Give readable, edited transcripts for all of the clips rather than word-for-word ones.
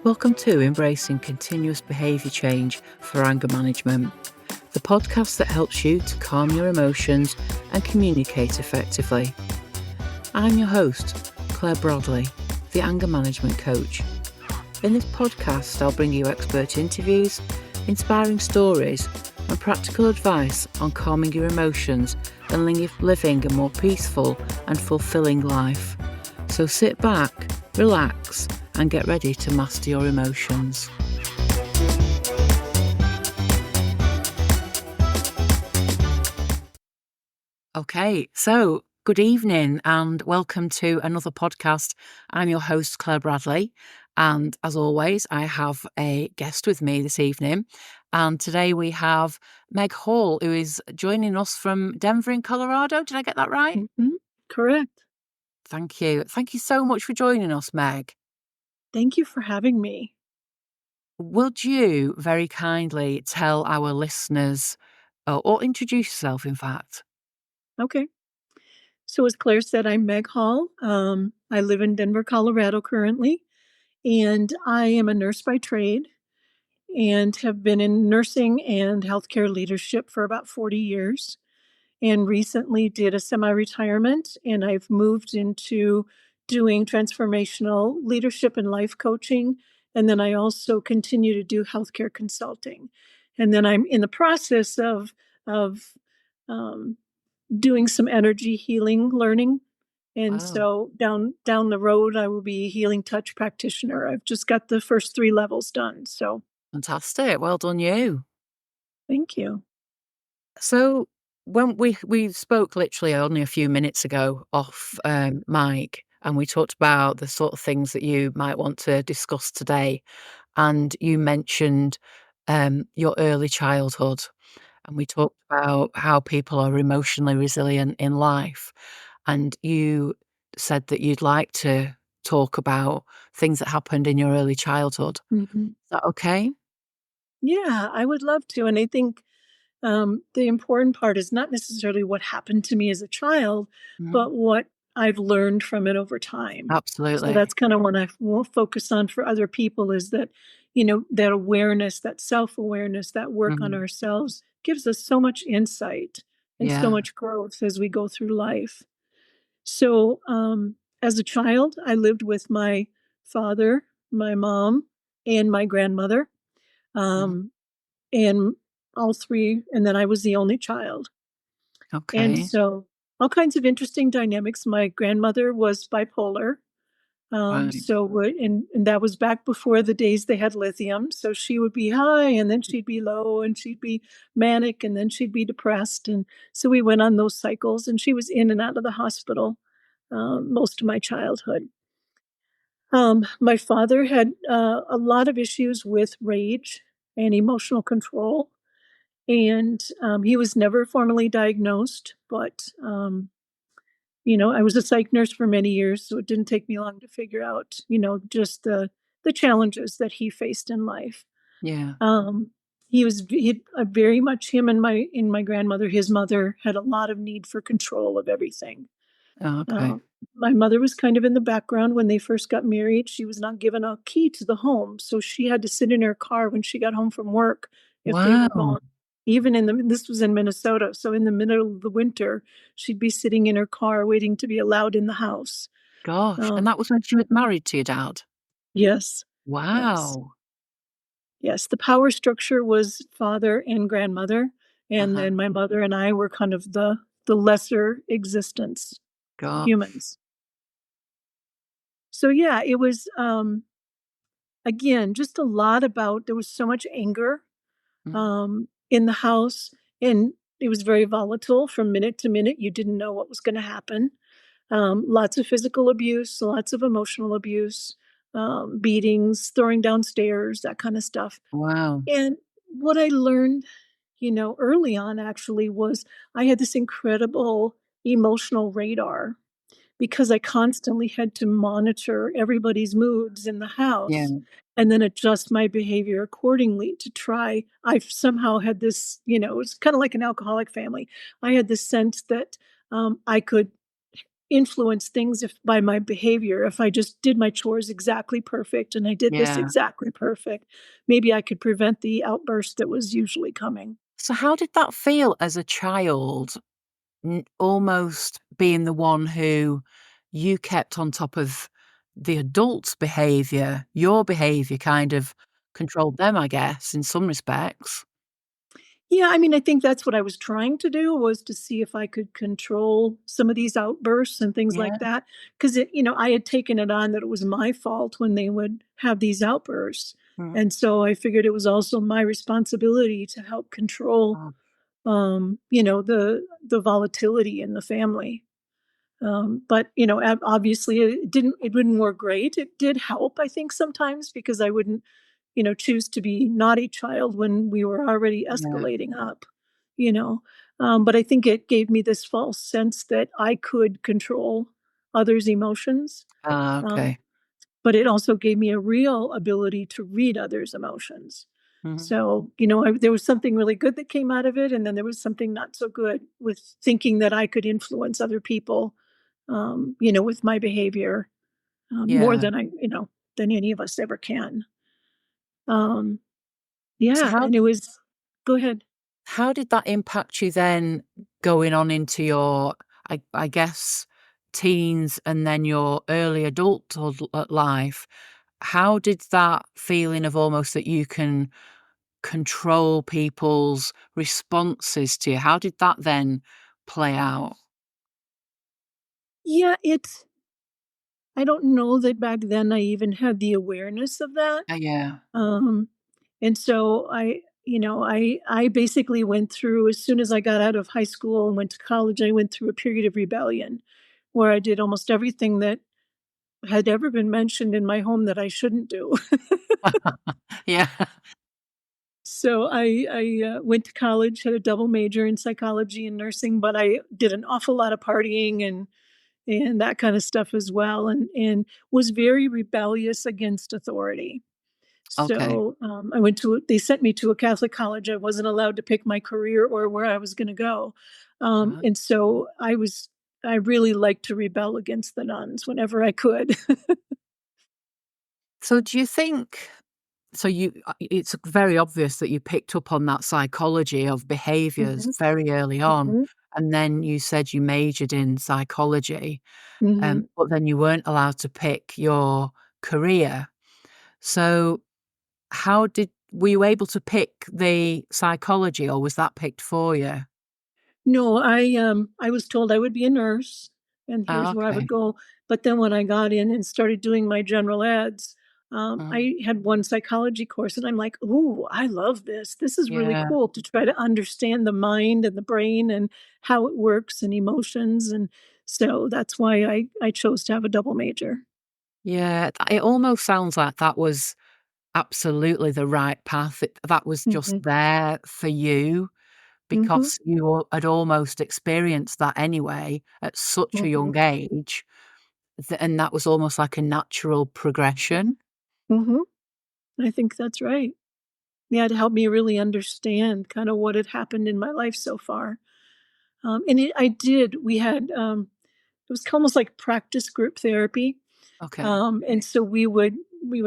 Welcome to Embracing Continuous Behaviour Change for Anger Management, the podcast that helps you to calm your emotions and communicate effectively. I'm your host, Claire Bradley, the Anger Management Coach. In this podcast, I'll bring you expert interviews, inspiring stories, and practical advice on calming your emotions and living a more peaceful and fulfilling life. So sit back, relax, and get ready to master your emotions. Okay, so good evening and welcome to another podcast. I'm your host, Claire Bradley, and as always, I have a guest with me this evening. And today we have Meg Hall, who is joining us from Denver in Colorado. Did I get that right? Mm-hmm. Correct. Thank you. Thank you so much for joining us, Meg. Thank you for having me. Would you very kindly tell our listeners, or introduce yourself, in fact? Okay. So as Claire said, I'm Meg Hall. I live in Denver, Colorado currently, and I am a nurse by trade and have been in nursing and healthcare leadership for about 40 years. And recently did a semi-retirement, and I've moved into doing transformational leadership and life coaching. And then I also continue to do healthcare consulting. And then I'm in the process of um, doing some energy healing learning. And Wow, so down the road, I will be a healing touch practitioner. I've just got the first 3 levels done. So fantastic. Well done, you. thank you. So when we spoke literally only a few minutes ago off mic, and we talked about the sort of things that you might want to discuss today, and you mentioned your early childhood, and we talked about how people are emotionally resilient in life, and you said that you'd like to talk about things that happened in your early childhood. Mhm. Is that okay? Yeah, I would love to. And I think the important part is not necessarily what happened to me as a child, Mhm. but what I've learned from it over time. So Absolutely. that's kind of what I will focus on for other people is that, that awareness, that self awareness, that work on Mhm. ourselves gives us so much insight and so Yeah. much growth as we go through life. So, as a child, I lived with my father, my mom, and my grandmother. Mhm. Um, and all 3, and then I was the only child. And Okay. so all kinds of interesting dynamics. My grandmother was bipolar. Right. So would and that was back before the days they had lithium. So she would be high and then she'd be low and she'd be manic and then she'd be depressed. And so we went on those cycles and she was in and out of the hospital most of my childhood. My father had a lot of issues with rage and emotional control. And he was never formally diagnosed, but I was a psych nurse for many years, so it didn't take me long to figure out, just the challenges that he faced in life. Yeah. Um, he very much him and my grandmother, his mother had a lot of need for control of everything. Oh, okay. Uh, my mother was kind of in the background when they first got married. She was not given a key to the home, so she had to sit in her car when she got home from work if they were Wow. gone. Even this was in Minnesota, so in the middle of the winter, she'd be sitting in her car waiting to be allowed in the house. Gosh. Um, And that was when she was married to your dad? yes, yes, Wow. yes. The power structure was father and grandmother, and Uh-huh. then my mother and I were kind of the lesser existence God. humans. So yeah, it was again, just a lot about there was so much anger, Mhm. in the house, and it was very volatile from minute to minute. You didn't know what was gonna happen. Lots of physical abuse, lots of emotional abuse, beatings, throwing down stairs, that kinda stuff. Wow. And what I learned, early on actually was I had this incredible emotional radar because I constantly had to monitor everybody's moods in the Yeah. house and then adjust my behavior accordingly to try. I've somehow had this, it's kind of like an alcoholic family. I had this sense that I could influence things if by my behavior. If I just did my chores exactly perfect and I did this Yeah. exactly perfect, maybe I could prevent the outburst that was usually coming. So how did that feel as a child, almost being the one who you kept on top of the adults' behaviour? Your behaviour kind of controlled them, I guess, in some respects. Yeah, I mean, I think that's what I was trying to do, was to see if I could control some of these outbursts and things Yeah. like that. Because I had taken it on that it was my fault when they would have these outbursts. Mm. And so I figured it was also my responsibility to help control, Oh, the volatility in the family. But obviously it didn't work great. It did help, I think, sometimes, because I wouldn't, choose to be naughty child when we were already yeah. escalating up, you know. But I think it gave me this false sense that I could control others' emotions. Ah, Um, okay. but it also gave me a real ability to read others' emotions. Mhm. So, there was something really good that came out of it, and then there was something not so good with thinking that I could influence other people, with my behavior, more Yeah. than any of us ever can. Um, So yeah, and it was go ahead. how did that impact you then going on into your, I guess, teens and then your early adulthood life? How did that feeling of almost that you can control people's responses to you, how did that then play out? Yeah, I don't know that back then I even had the awareness of that. Yeah. Um, and so I basically went through, as soon as I got out of high school and went to college, I went through a period of rebellion where I did almost everything that had ever been mentioned in my home that I shouldn't do. Yeah. So I went to college, had a double major in psychology and nursing, but I did an awful lot of partying and that kind of stuff as well, and was very rebellious against authority. Okay. So they sent me to a Catholic college. I wasn't allowed to pick my career or where I was going to go, Right. and so I really liked to rebel against the nuns whenever I could. So do you think, so you it's very obvious that you picked up on that psychology of behaviors Hmm. very early on, Hmm. and then you said you majored in psychology, Hmm. but then you weren't allowed to pick your career. So how did were you able to pick the psychology, or was that picked for you? No, I was told I would be a nurse, and Ah, here's where I would okay. go. But then when I got in and started doing my general eds, Mhm. I had one psychology course, and I'm like, "Ooh, I love this. This is really Yeah. cool to try to understand the mind and the brain and how it works and emotions." And so that's why I chose to have a double major. Yeah, it almost sounds like that was absolutely the right path. That was just Mhm. there for you Mhm. because you had almost experienced that anyway at such a Mhm. young age, and that was almost like a natural progression. Mhm. I think that's right. Yeah, to help me really understand kind of what had happened in my life so far. I did. We had it was almost like practice group therapy, Okay. and so we would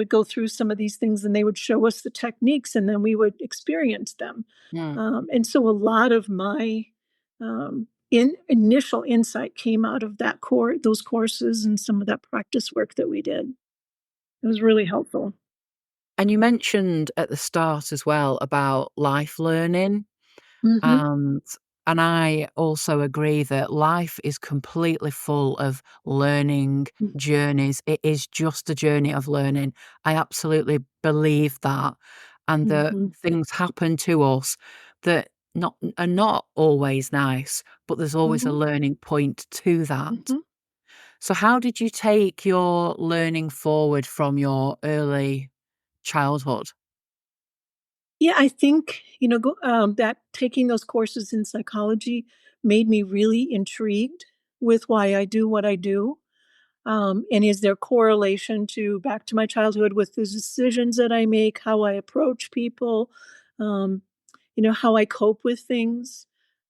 go through some of these things, and they would show us the techniques, and then we would experience them. Mm. And so a lot of my initial insight came out of those courses and some of that practice work that we did. It was really helpful. And you mentioned at the start as well about life learning. Hmm. And I also agree that life is completely full of learning journeys. It is just a journey of learning. I absolutely believe that. And that Hmm. things happen to us that not are not always nice, but there's always a Hmm. learning point to that. Hmm. So how did you take your learning forward from your early childhood? Yeah, I think, that taking those courses in psychology made me really intrigued with why I do what I do. And is there correlation to back to my childhood with the decisions that I make, how I approach people, how I cope with things?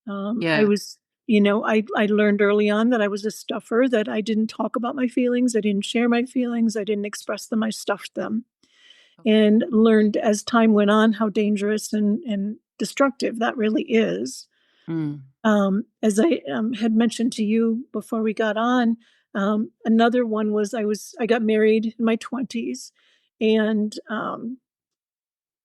I Yeah. was I learned early on that I was a stuffer, that I didn't talk about my feelings, I didn't share my feelings, I didn't express them, I stuffed them, Okay. and learned as time went on how dangerous and destructive that really is. Mm. As I had mentioned to you before we got on, another one was I got married in my 20s, and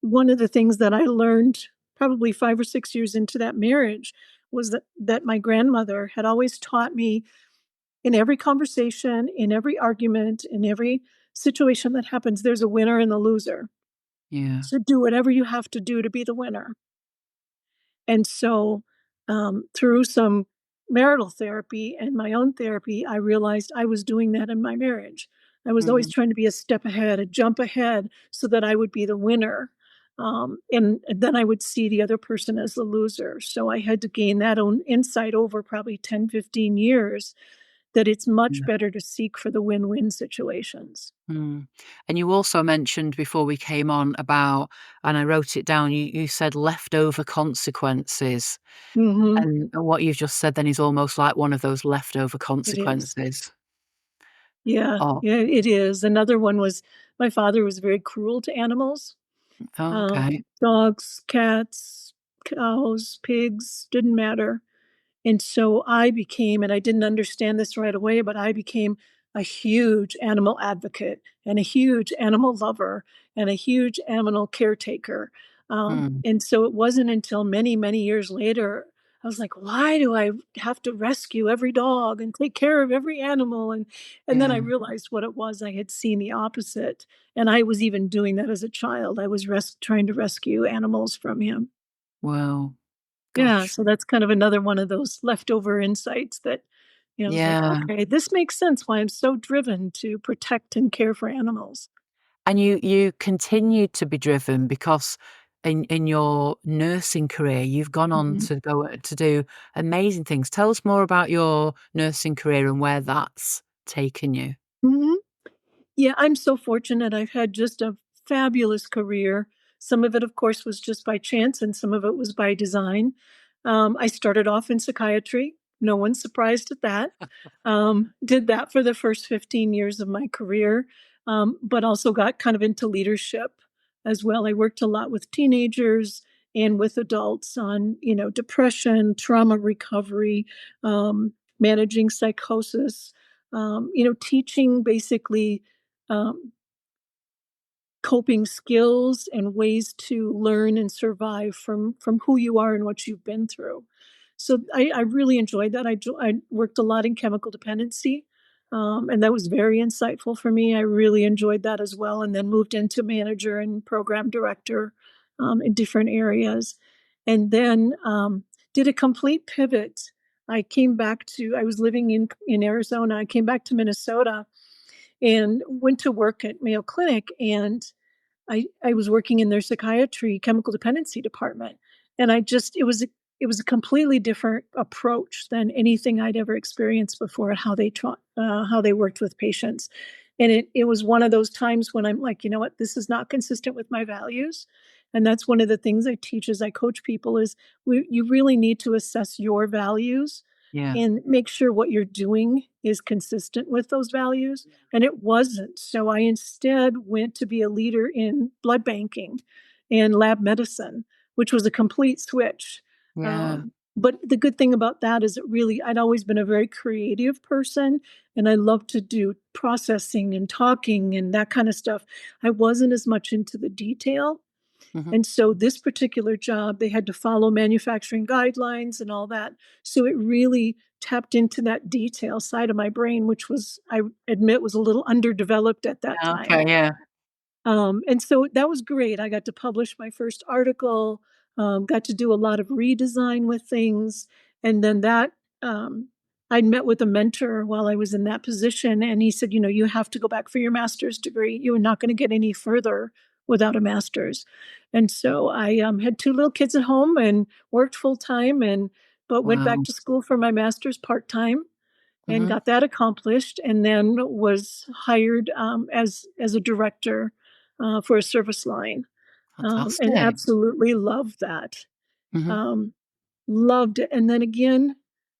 one of the things that I learned probably 5 or 6 years into that marriage was that my grandmother had always taught me, in every conversation, in every argument, in every situation that happens, there's a winner and a loser. Yeah. So do whatever you have to do to be the winner. And so, through some marital therapy and my own therapy, I realized I was doing that in my marriage. I was always Mhm. trying to be a step ahead, a jump ahead, so that I would be the winner. And then I would see the other person as the loser. So I had to gain that own insight over probably 10, 15 years, that it's much Yeah. better to seek for the win win situations. Mm. And you also mentioned before we came on about, and I wrote it down, you said leftover consequences. Hmm. And what you've just said then is almost like one of those leftover It is. consequences. Yeah. Oh, Yeah, it is. Another one was my father was very cruel to animals. oh, okay. Dogs, cats, cows, pigs, didn't matter. And so I became, and I didn't understand this right away, but I became a huge animal advocate and a huge animal lover and a huge animal caretaker. Mm, And so it wasn't until many, many years later, I was like, why do I have to rescue every dog and take care of every animal? And then I yeah. realized what it was. I had seen the opposite. And I was even doing that as a child. I was trying to rescue animals from him. Well, Yeah, gosh. so that's kind of another one of those leftover insights that, I was like, Yeah. "Okay, this makes sense why I'm so driven to protect and care for animals." And you continued to be driven because in your nursing career, you've gone on Mhm. to go to do amazing things. Tell us more about your nursing career and where that's taken you. Mhm. Yeah, I'm so fortunate. I've had just a fabulous career. Some of it, of course, was just by chance, and some of it was by design. I started off in psychiatry. No one's surprised at that. Did that for the first 15 years of my career, but also got kind of into leadership as well. I worked a lot with teenagers and with adults on, depression, trauma recovery, managing psychosis, teaching basically um, coping skills and ways to learn and survive from who you are and what you've been through. So I really enjoyed that. I worked a lot in chemical dependency, and that was very insightful for me. I really enjoyed that as well, and then moved into manager and program director in different areas, and then did a complete pivot. I was living in Arizona. I came back to Minnesota and went to work at Mayo Clinic, and I was working in their psychiatry chemical dependency department, and it was a completely different approach than anything I'd ever experienced before, how they worked with patients, and it was one of those times when I'm like, you know what, this is not consistent with my values, and that's one of the things I teach as I coach people is you really need to assess your values Yeah. and make sure what you're doing is consistent with those values. And it wasn't. So I instead went to be a leader in blood banking and lab medicine, which was a complete switch. Yeah. But the good thing about that is I'd always been a very creative person and I love to do processing and talking and that kind of stuff. I wasn't as much into the detail. Mhm. And so this particular job, they had to follow manufacturing guidelines and all that. So it really tapped into that detail side of my brain, which I admit, was a little underdeveloped at that time. Okay, yeah. And so that was great. I got to publish my first article, got to do a lot of redesign with things. And then um, I'd met with a mentor while I was in that position. And he said, you have to go back for your master's degree. You're not going to get any further without a master's. And so I had two little kids at home and worked full time but went back Wow. to school for my master's part time and Mhm. got that accomplished, and then was hired as a director for a service line, and Fantastic. absolutely loved that. Mhm. Um, Loved it, and then again,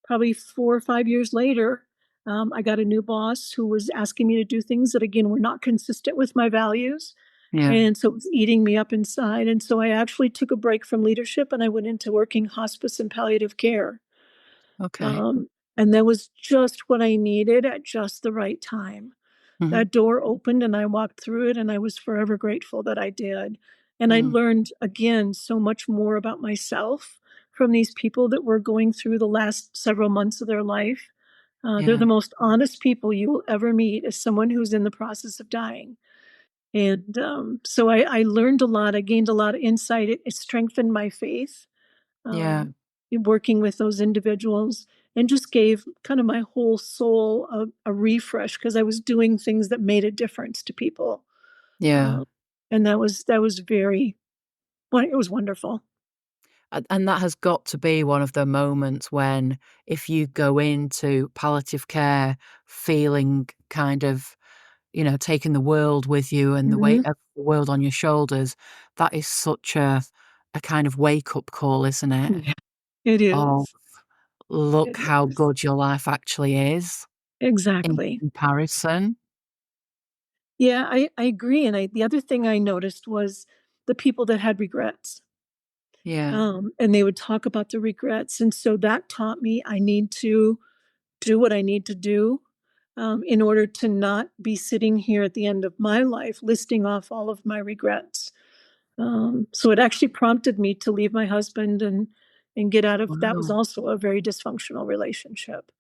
probably 4 or 5 years later, I got a new boss who was asking me to do things that, again, were not consistent with my values, Yeah. and so it was eating me up inside, and so I actually took a break from leadership, and I went into working hospice and palliative care. Okay. Um, and that was just what I needed at just the right time. Mhm. That door opened and I walked through it, and I was forever grateful that I did. And I Mm. learned again so much more about myself from these people that were going through the last several months of their life. They're Yeah. the most honest people you will ever meet as someone who's in the process of dying. And so I learned a lot. I gained a lot of insight. It strengthened my faith Yeah. in working with those individuals, and just gave kind of my whole soul a refresh because I was doing things that made a difference to people. Yeah. Uh, and that was very well, it was wonderful. And that has got to be one of the moments when if you go into palliative care feeling kind of, taking the world with you and the weight Mhm. of the world on your shoulders, that is such a kind of wake-up call, isn't it? Yeah, it Oh, is. look It how is. good your life actually is in Exactly. comparison. Yeah, I agree, and the other thing I noticed was the people that had regrets, Yeah, and they would talk about the regrets, and so that taught me I need to do what I need to do, in order to not be sitting here at the end of my life listing off all of my regrets. So it actually prompted me to leave my husband and get out of that was wow. also a very dysfunctional relationship.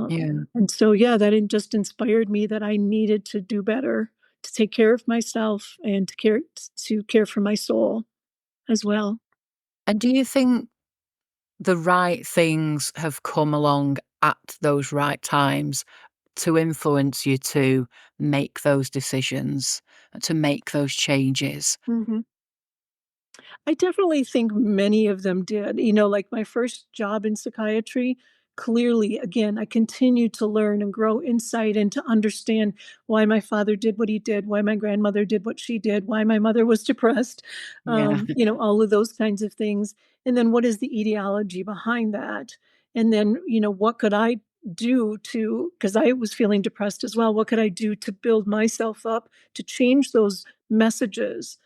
Yeah. And so yeah, that just inspired me that I needed to do better to take care of myself and to care for my soul as well. And do you think the right things have come along at those right times to influence you to make those decisions, to make those changes? Mhm. I definitely think many of them did. Like my first job in psychiatry, clearly, again, I continued to learn and grow insight and to understand why my father did what he did, why my grandmother did what she did, why my mother was depressed, Yeah, all of those kinds of things. And then what is the etiology behind that? And then, what could I do because I was feeling depressed as well. What could I do to build myself up to change those messages?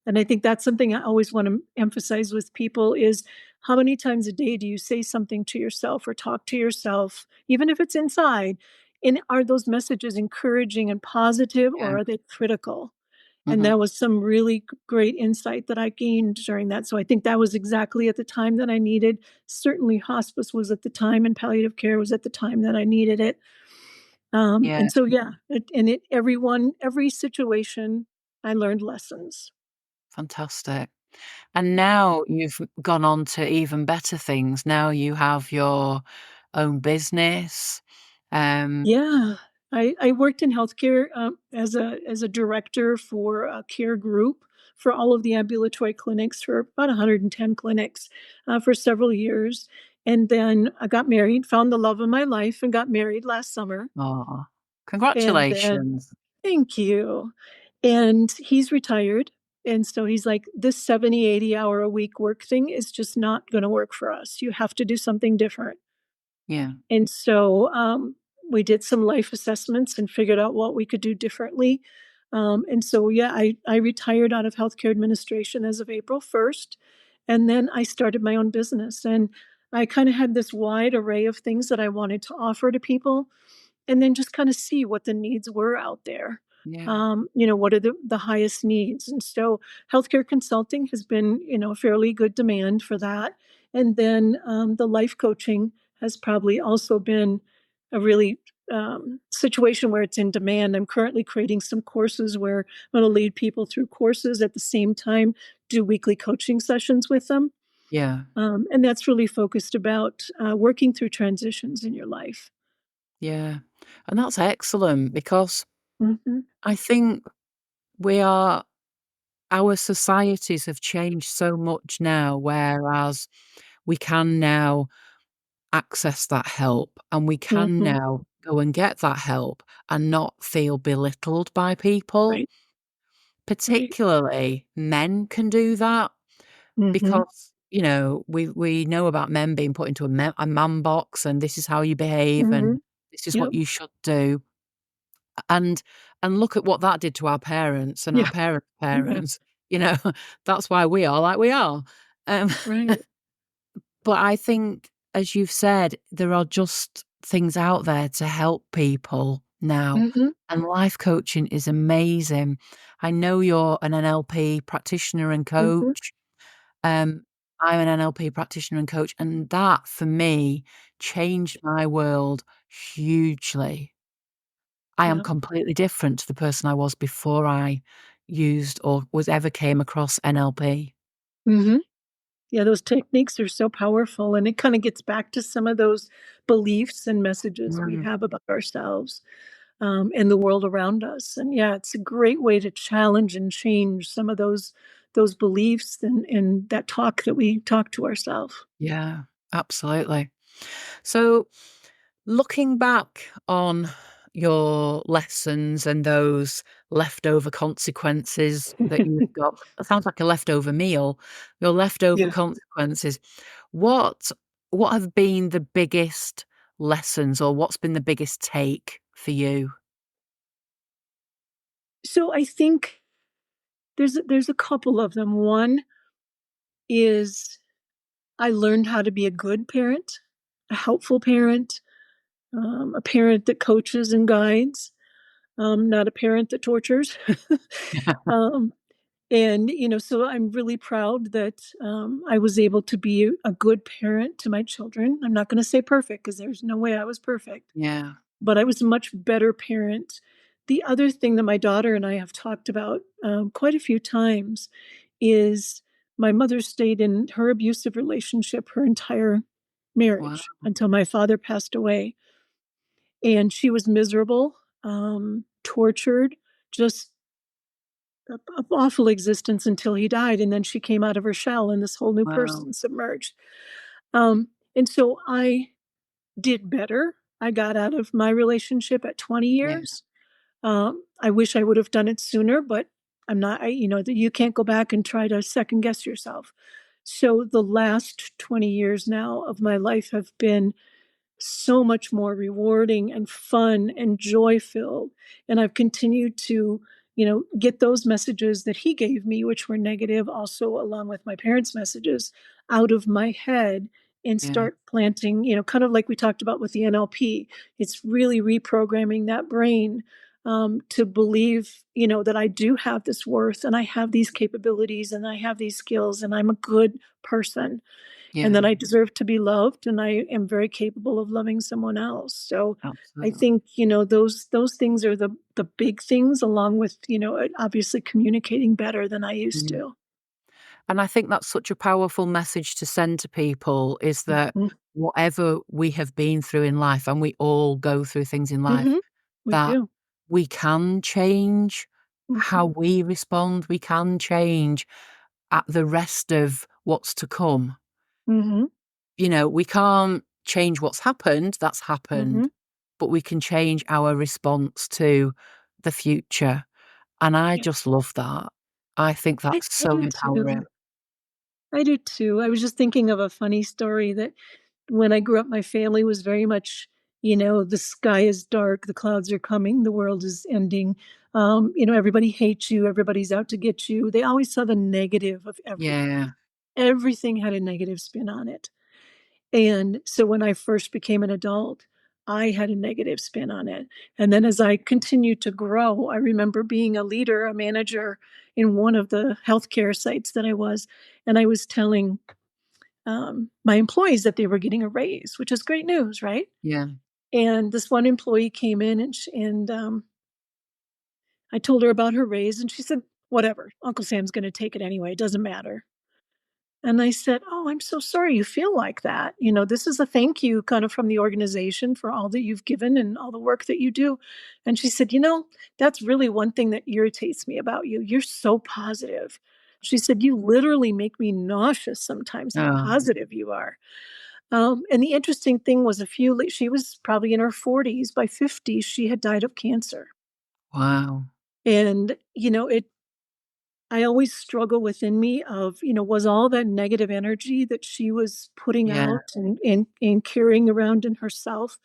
And I think that's something I always want to emphasize with people is how many times a day do you say something to yourself or talk to yourself, even if it's inside? And are those messages encouraging and positive yeah. or are they critical? And Mhm. that was some really great insight that I gained during that. So I think that was exactly at the time that I needed. Certainly, hospice was at the time, and palliative care was at the time that I needed it. Yeah, And so, yeah, every situation, I learned lessons. fantastic. And now you've gone on to even better things. Now you have your own business. Um, Yeah. I worked in healthcare, as a director for a care group for all of the ambulatory clinics for about 110 clinics, for several years, and then I got married, found the love of my life, and got married last summer, oh, and then congratulations. thank you. And he's retired, and so he's like, "This 70, 80 hour a week work thing is just not gonna work for us. You have to do something different." Yeah, And so, we did some life assessments and figured out what we could do differently. And so, yeah, I retired out of healthcare administration as of April 1st. And then I started my own business. And I kind of had this wide array of things that I wanted to offer to people and then just kind of see what the needs were out there. yeah, What are the highest needs? And so healthcare consulting has been, fairly good demand for that. And then the life coaching has probably also been a really situation where it's in demand. I'm currently creating some courses where I'm going to lead people through courses at the same time, do weekly coaching sessions with them. yeah, And that's really focused about working through transitions in your life. yeah. And that's excellent because Mhm. I think we are our societies have changed so much now, whereas we can now access that help and we can Mhm. now go and get that help and not feel belittled by people. Right, right. Particularly men can do that Mhm. because, we know about men being put into a man box, and this is how you behave, and Mhm. this is what Yep. you should do. And look at what that did to our parents and our Yeah. parents' Yeah. parents. You know, that's why we are like we are. Um, Right. but I think, as you've said, there are just things out there to help people now, Mhm. and life coaching is amazing. I know you're an NLP practitioner and Mhm. coach. Um, I'm an NLP practitioner and coach, and that for me changed my world hugely. I am Yeah. completely different to the person I was before I used or was ever came across NLP. Mhm. Yeah, those techniques are so powerful, and it kinda gets back to some of those beliefs and messages we Mm, have about ourselves, and the world around us, and yeah, it's a great way to challenge and change some of those beliefs and that talk that we talk to ourselves. yeah, absolutely. So, looking back on your lessons and those leftover consequences that you've got, that sounds like a leftover meal, your leftover Yeah. consequences, what what have been the biggest lessons, or what's been the biggest take for you? So I think there's a couple of them. One is I learned how to be a good parent, a helpful parent, a parent that coaches and guides, not a parent that tortures. um, and so I'm really proud that I was able to be a good parent to my children. I'm not going to say perfect because there's no way I was perfect, Yeah. but I was a much better parent. The other thing that my daughter and I have talked about quite a few times is my mother stayed in her abusive relationship her entire Wow. marriage until my father passed away. And she was miserable, tortured, just a awful existence until he died. And then she came out of her shell and this whole new Wow. person submerged. And so I did better. I got out of my relationship at 20 Yeah. years. I wish I would have done it sooner, but I'm not, that you can't go back and try to second guess yourself. So the last 20 years now of my life have been so much more rewarding and fun and joy filled. And I've continued to, get those messages that he gave me, which were negative, also along with my parents' messages, out of my head and Yeah. start planting, kind of like we talked about with the NLP. It's really reprogramming that brain to believe, that I do have this worth and I have these capabilities and I have these skills and I'm a good person and Yeah. that I deserve to be loved and I am very capable of loving someone else. So I Absolutely. think, those things are the big things along with, obviously communicating better than I used Mm. to. And I think that's such a powerful message to send to people, is that Mhm. whatever we have been through in life, and we all go through things in life, Mhm. We that do. we can change how Mhm. we respond. We can change at the rest of what's to come. Mhm. We can't change what's happened, that's happened, Mhm. but we can change our response to the future. And I Yeah. just love that. I think that's I so do too. empowering. I do too. I was just thinking of a funny story that when I grew up, my family was very much, the sky is dark, the clouds are coming, the world is ending. Everybody hates you, everybody's out to get you. They always saw the negative of everything. Yeah, Everything had a negative spin on it. And so when I first became an adult, I had a negative spin on it. And then as I continued to grow, I remember being a leader, a manager in one of the healthcare sites that I was, and I was telling my employees that they were getting a raise, which is great news, right? yeah. And this one employee came in and I told her about her raise, and she said, "Whatever, Uncle Sam's going to take it anyway. It doesn't matter." And I said, "Oh, I'm so sorry you feel like that. This is a thank you kind of from the organization for all that you've given and all the work that you do." And she said, that's really one thing that irritates me about you. You're so positive. She said, "You literally make me nauseous sometimes how Oh, positive you are." And the interesting thing was she was probably in her 40s. By 50, she had died of cancer. wow. And, I always struggle within me of, was all that negative energy that she was putting Yeah. out and carrying around in herself,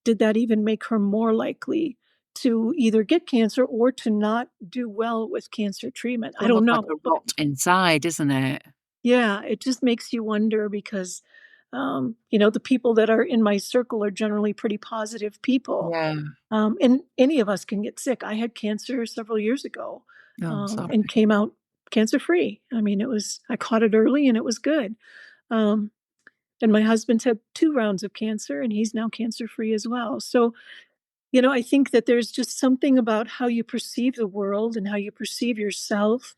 did that even make her more likely to either get cancer or to not do well with cancer treatment? It's I don't almost like a know, but rot inside, isn't it? yeah, it just makes you wonder because, the people that are in my circle are generally pretty positive people. Yeah. And any of us can get sick. I had cancer several years ago, Oh, I'm sorry. and came out cancer free. I mean, I caught it early and it was good. Um, and my husband's had 2 rounds of cancer and he's now cancer free as well. So, I think that there's just something about how you perceive the world and how you perceive yourself,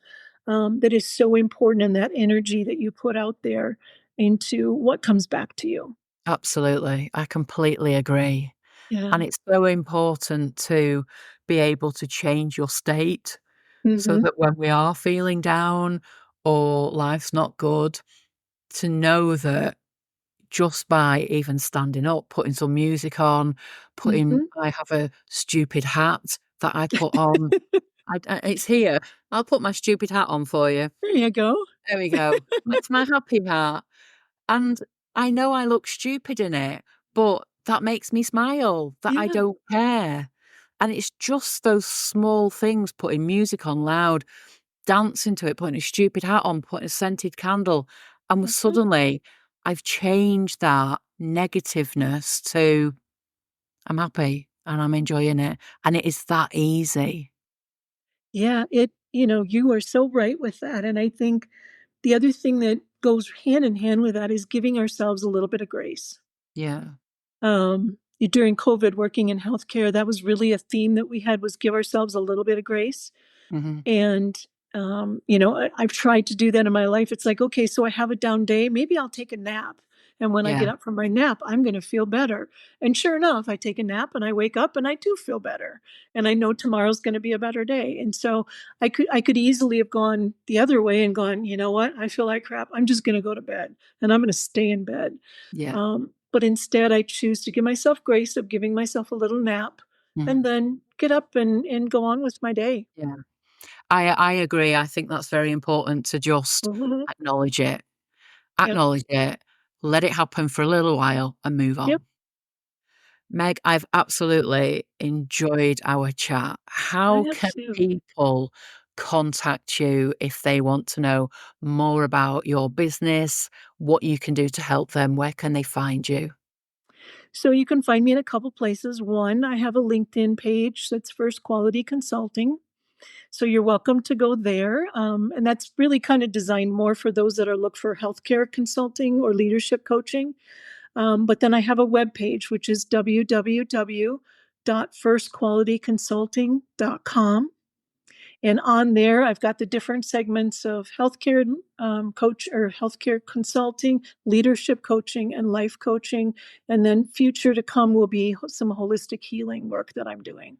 that is so important, and that energy that you put out there into what comes back to you. Absolutely. I completely agree. Yeah. And it's so important to be able to change your state so Mhm. that when we are feeling down or life's not good, to know that just by even standing up, putting some music on, Mhm. I have a stupid hat that I put on. It's here. I'll put my stupid hat on for you. There you go. There we go. It's my happy hat. And I know I look stupid in it, but that makes me smile, that I Yeah. don't care. And it's just those small things, putting music on loud, dancing to it, putting a stupid hat on, putting a scented candle, and That's it. suddenly I've changed that negativeness to I'm happy and I'm enjoying it. And it is that easy. Yeah, you are so right with that, and I think the other thing that goes hand in hand with that is giving ourselves a little bit of grace. Yeah. During COVID, working in healthcare, that was really a theme that we had, was give ourselves a little bit of grace. Mhm. And, I've tried to do that in my life. It's like, okay, so I have a down day, maybe I'll take a nap. And when I Yeah. get up from my nap, I'm going to feel better. And sure enough, I take a nap and I wake up and I do feel better. And I know tomorrow's going to be a better day. And so I could easily have gone the other way and gone, you know what? I feel like crap. I'm just going to go to bed and I'm going to stay in bed. Yeah. But instead, I choose to give myself grace of giving myself a little nap and Mhm. then get up and go on with my day. Yeah. I agree. I think that's very important to just Mhm. acknowledge it. Yep. Acknowledge it, let it happen for a little while and move Yep. on. Meg, I've absolutely enjoyed our chat. I How have can too. people contact you if they want to know more about your business, what you can do to help them? Where can they find you? So you can find me in a couple places. One, I have a LinkedIn page that's First Quality Consulting. So you're welcome to go there. And that's really kind of designed more for those that are looking for healthcare consulting or leadership coaching. But then I have a web page, which is www.firstqualityconsulting.com. And on there, I've got the different segments of healthcare coach or healthcare consulting, leadership coaching, and life coaching. And then future to come will be some holistic healing work that I'm doing.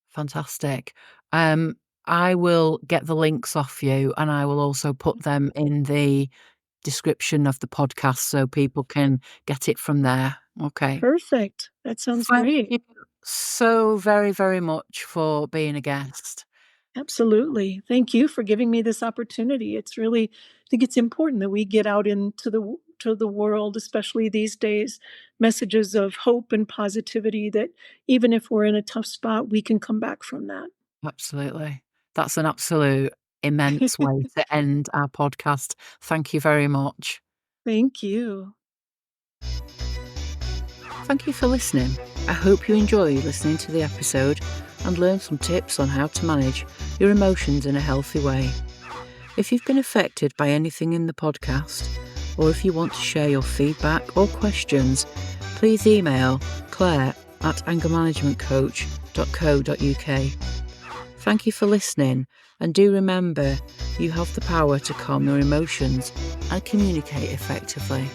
Fantastic. Um, I will get the links off you and I will also put them in the description of the podcast so people can get it from there. Okay. Perfect. That sounds Thank great. you so very, very much for being a guest. Absolutely. Thank you for giving me this opportunity. I think it's important that we get out into the world, especially these days, messages of hope and positivity that even if we're in a tough spot, we can come back from that. Absolutely. That's an absolute immense way to end our podcast. Thank you very much. Thank you. Thank you for listening. I hope you enjoy listening to the episode and learn some tips on how to manage your emotions in a healthy way. If you've been affected by anything in the podcast, or if you want to share your feedback or questions, please email claire@angermanagementcoach.co.uk. Thank you for listening, and do remember, you have the power to calm your emotions and communicate effectively.